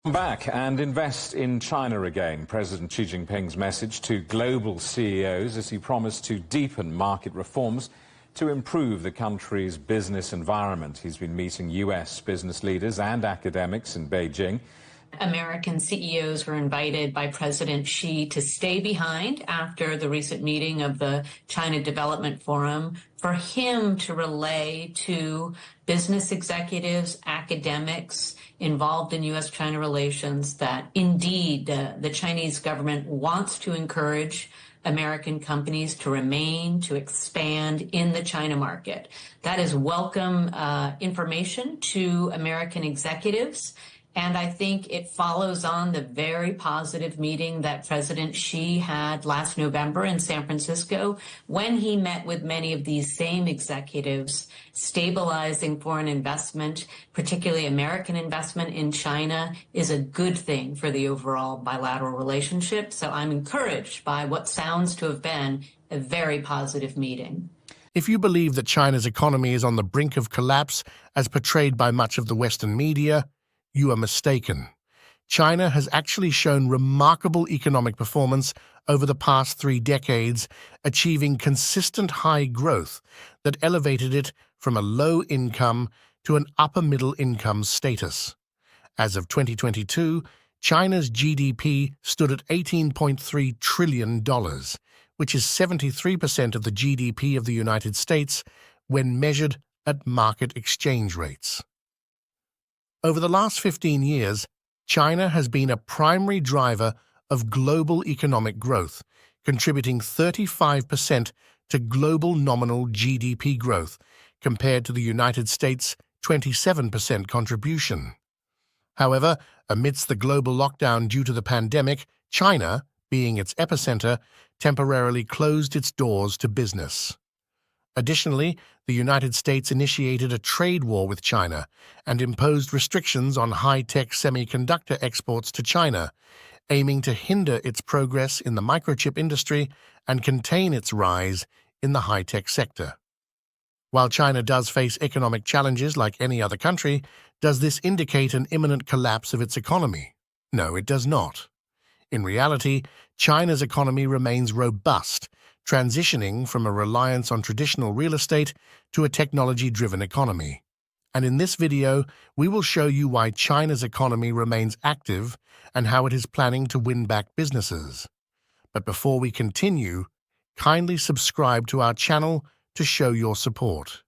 Come back and invest in China again. President Xi Jinping's message to global CEOs as he promised to deepen market reforms to improve the country's business environment. He's been meeting US business leaders and academics in Beijing. American CEOs were invited by President Xi to stay behind after the recent meeting of the China Development Forum for him to relay to business executives, academics involved in U.S.-China relations that indeed the Chinese government wants to encourage American companies to remain, to expand in the China market. That is welcome information to American executives. And I think it follows on the very positive meeting that President Xi had last November in San Francisco when he met with many of these same executives. Stabilizing foreign investment, particularly American investment in China, is a good thing for the overall bilateral relationship. So I'm encouraged by what sounds to have been a very positive meeting. If you believe that China's economy is on the brink of collapse, as portrayed by much of the Western media, you are mistaken. China has actually shown remarkable economic performance over the past 3 decades, achieving consistent high growth that elevated it from a low income to an upper middle income status. As of 2022, China's GDP stood at $18.3 trillion, which is 73% of the GDP of the United States when measured at market exchange rates. Over the last 15 years, China has been a primary driver of global economic growth, contributing 35% to global nominal GDP growth, compared to the United States' 27% contribution. However, amidst the global lockdown due to the pandemic, China, being its epicenter, temporarily closed its doors to business. Additionally, the United States initiated a trade war with China and imposed restrictions on high-tech semiconductor exports to China, aiming to hinder its progress in the microchip industry and contain its rise in the high-tech sector. While China does face economic challenges like any other country, does this indicate an imminent collapse of its economy? No, it does not. In reality, China's economy remains robust, transitioning from a reliance on traditional real estate to a technology-driven economy. And in this video, we will show you why China's economy remains active and how it is planning to win back businesses. But before we continue, kindly subscribe to our channel to show your support.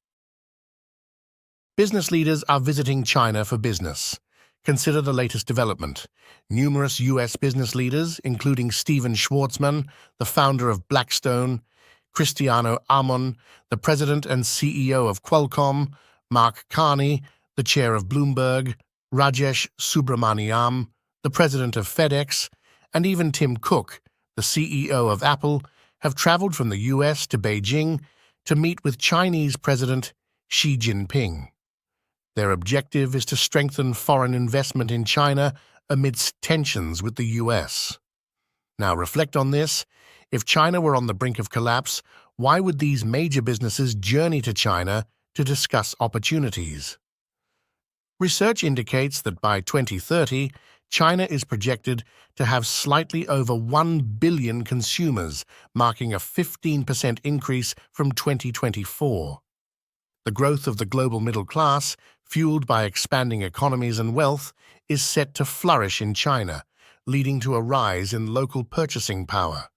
Business leaders are visiting China for business. Consider the latest development. Numerous U.S. business leaders, including Stephen Schwarzman, the founder of Blackstone, Cristiano Amon, the president and CEO of Qualcomm, Mark Carney, the chair of Bloomberg, Rajesh Subramaniam, the president of FedEx, and even Tim Cook, the CEO of Apple, have traveled from the U.S. to Beijing to meet with Chinese President Xi Jinping. Their objective is to strengthen foreign investment in China amidst tensions with the U.S. Now, reflect on this. If China were on the brink of collapse, why would these major businesses journey to China to discuss opportunities? Research indicates that by 2030, China is projected to have slightly over 1 billion consumers, marking a 15% increase from 2024. The growth of the global middle class, fueled by expanding economies and wealth, is set to flourish in China, leading to a rise in local purchasing power.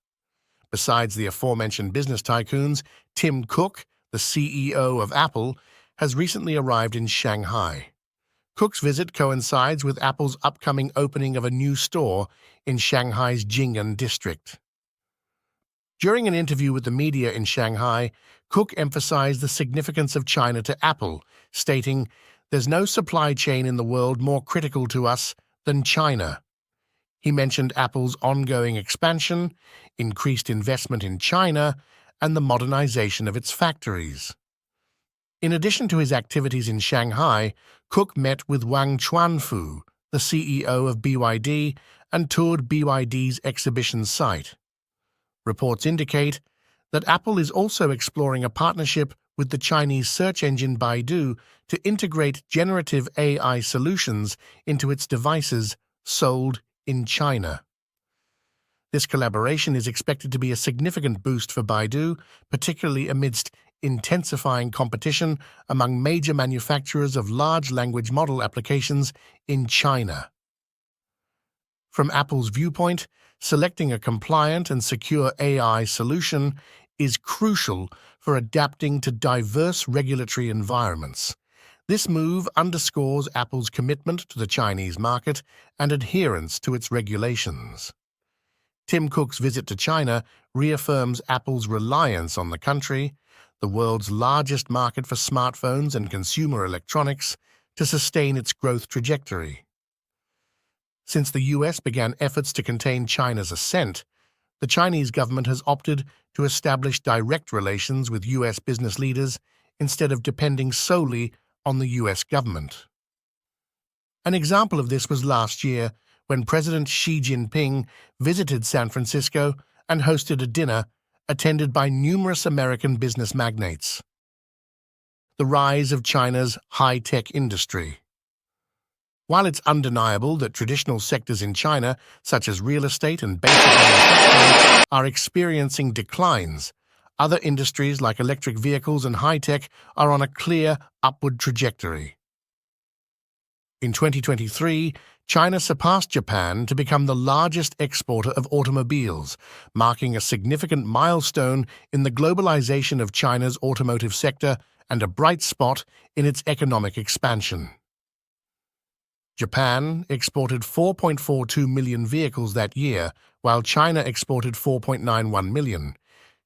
Besides the aforementioned business tycoons, Tim Cook, the CEO of Apple, has recently arrived in Shanghai. Cook's visit coincides with Apple's upcoming opening of a new store in Shanghai's Jing'an district. During an interview with the media in Shanghai, Cook emphasized the significance of China to Apple, stating, "There's no supply chain in the world more critical to us than China." He mentioned Apple's ongoing expansion, increased investment in China, and the modernization of its factories. In addition to his activities in Shanghai, Cook met with Wang Chuanfu, the CEO of BYD, and toured BYD's exhibition site. Reports indicate that Apple is also exploring a partnership with the Chinese search engine Baidu to integrate generative AI solutions into its devices sold in China. This collaboration is expected to be a significant boost for Baidu, particularly amidst intensifying competition among major manufacturers of large language model applications in China. From Apple's viewpoint, selecting a compliant and secure AI solution is crucial for adapting to diverse regulatory environments. This move underscores Apple's commitment to the Chinese market and adherence to its regulations. Tim Cook's visit to China reaffirms Apple's reliance on the country, the world's largest market for smartphones and consumer electronics, to sustain its growth trajectory. Since the US began efforts to contain China's ascent, the Chinese government has opted to establish direct relations with US business leaders instead of depending solely on the US government. An example of this was last year when President Xi Jinping visited San Francisco and hosted a dinner attended by numerous American business magnates. The rise of China's high-tech industry. While it's undeniable that traditional sectors in China, such as real estate and basic manufacturing, are experiencing declines, other industries like electric vehicles and high-tech are on a clear upward trajectory. In 2023, China surpassed Japan to become the largest exporter of automobiles, marking a significant milestone in the globalization of China's automotive sector and a bright spot in its economic expansion. Japan exported 4.42 million vehicles that year, while China exported 4.91 million,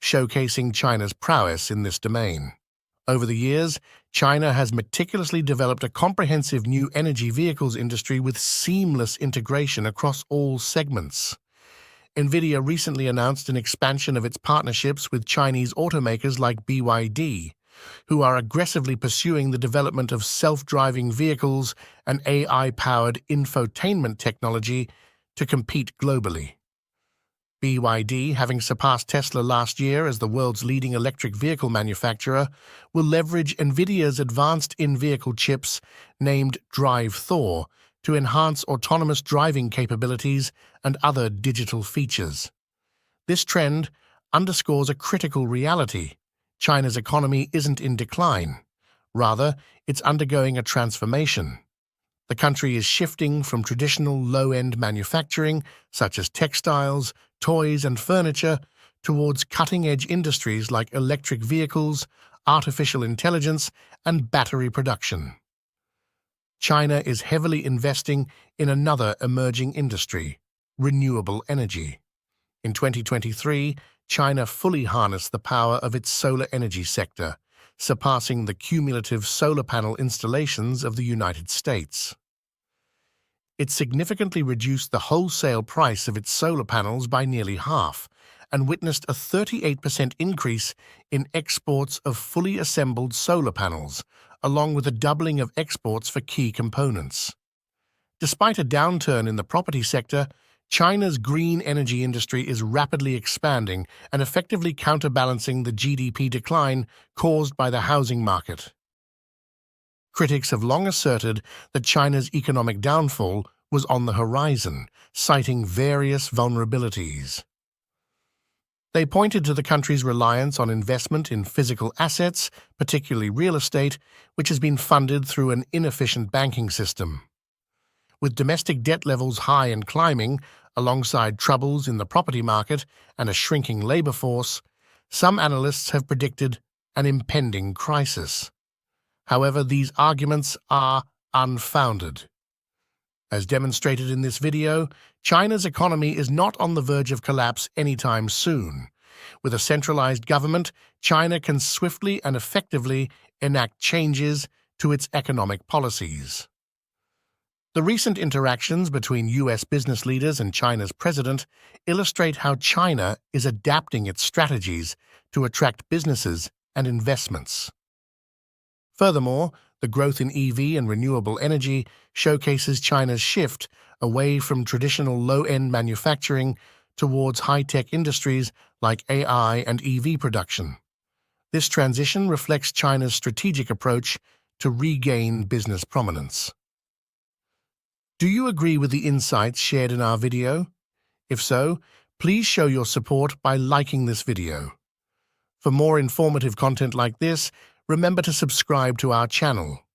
showcasing China's prowess in this domain. Over the years, China has meticulously developed a comprehensive new energy vehicles industry with seamless integration across all segments. NVIDIA recently announced an expansion of its partnerships with Chinese automakers like BYD, who are aggressively pursuing the development of self-driving vehicles and AI-powered infotainment technology to compete globally. BYD, having surpassed Tesla last year as the world's leading electric vehicle manufacturer, will leverage NVIDIA's advanced in-vehicle chips named Drive Thor to enhance autonomous driving capabilities and other digital features. This trend underscores a critical reality. China's economy isn't in decline. Rather, it's undergoing a transformation. The country is shifting from traditional low-end manufacturing, such as textiles, toys, and furniture, towards cutting-edge industries like electric vehicles, artificial intelligence, and battery production. China is heavily investing in another emerging industry, renewable energy. In 2023, China fully harnessed the power of its solar energy sector, surpassing the cumulative solar panel installations of the United States. It significantly reduced the wholesale price of its solar panels by nearly half and witnessed a 38% increase in exports of fully assembled solar panels, along with a doubling of exports for key components. Despite a downturn in the property sector, China's green energy industry is rapidly expanding and effectively counterbalancing the GDP decline caused by the housing market. Critics have long asserted that China's economic downfall was on the horizon, citing various vulnerabilities. They pointed to the country's reliance on investment in physical assets, particularly real estate, which has been funded through an inefficient banking system. With domestic debt levels high and climbing, alongside troubles in the property market and a shrinking labor force, some analysts have predicted an impending crisis. However, these arguments are unfounded. As demonstrated in this video, China's economy is not on the verge of collapse anytime soon. With a centralized government, China can swiftly and effectively enact changes to its economic policies. The recent interactions between U.S. business leaders and China's president illustrate how China is adapting its strategies to attract businesses and investments. Furthermore, the growth in EV and renewable energy showcases China's shift away from traditional low-end manufacturing towards high-tech industries like AI and EV production. This transition reflects China's strategic approach to regain business prominence. Do you agree with the insights shared in our video? If so, please show your support by liking this video. For more informative content like this, remember to subscribe to our channel.